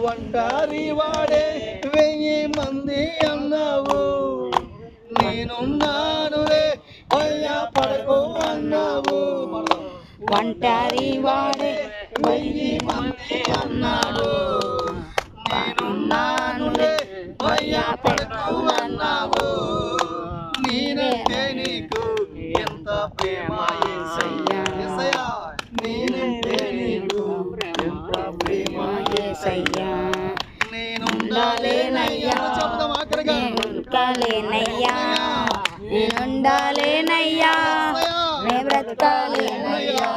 ఒంటారి వాడే 1000 మంది అన్నావు, నేనున్నానులే అయ్యా పడకు అన్నావు. ఒంటరి వాడే 1000 మంది అన్నాడు, నేనున్నానులే అయ్యా పడకు అన్నావు. నేనంటే నీకు ఎంత ప్రేమ యేసయ్యా, యేసయ్యా నేనంటే నీకు ఎంత ప్రేమ యేసయ్యా. నేనుండాలేనయ్యా, చెప్దాం ఆఖరిగా, నేనుండాలేనయ్యా, నేనుండాలేనయ్యా, నే బ్రతకాలేనయ్యా,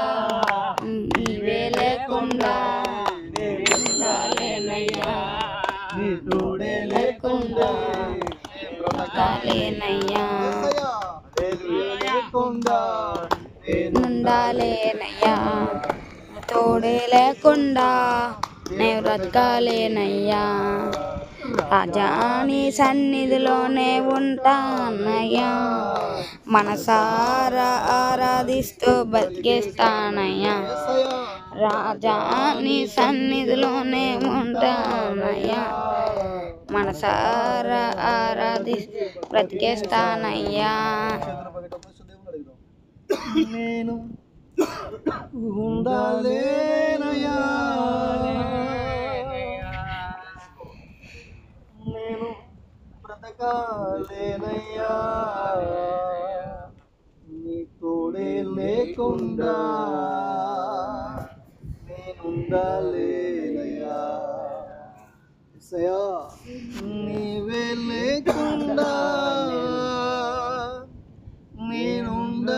నీవే లేకుండా నేనుండాలేనయ్యా, నీ తోడే లేకుండా బ్రతకాలేనయ్యా, లేకుండా ఉండాలేనయ్యా, తోడే లేకుండా నే బ్రతకాలేనయ్యా. రాజా నీ సన్నిధిలోనే ఉంటానయ్యా, మనసారా ఆరాధిస్తూ బతికేస్తానయ్యా. రాజా నీ సన్నిధిలోనే ఉంటానయ్యా, మనసారా ఆరాధిస్తూ బ్రతికేస్తానయ్యా. నేను ఉండాలేనయ్యా, నేను బ్రతకాలేనయ్యా, నీ తోడే లేకుండా నేనుండాలేనయ్యా. యేసయ్యా నీవే లేకుండా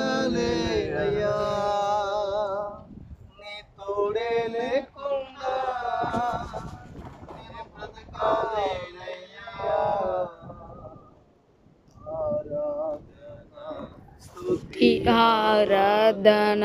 నేనుండాలేనయ్యా, నీ తోడే లేకుండా నేను బ్రతకాలేనయ్యా. ఆరాధన స్తుతి ఆరాధన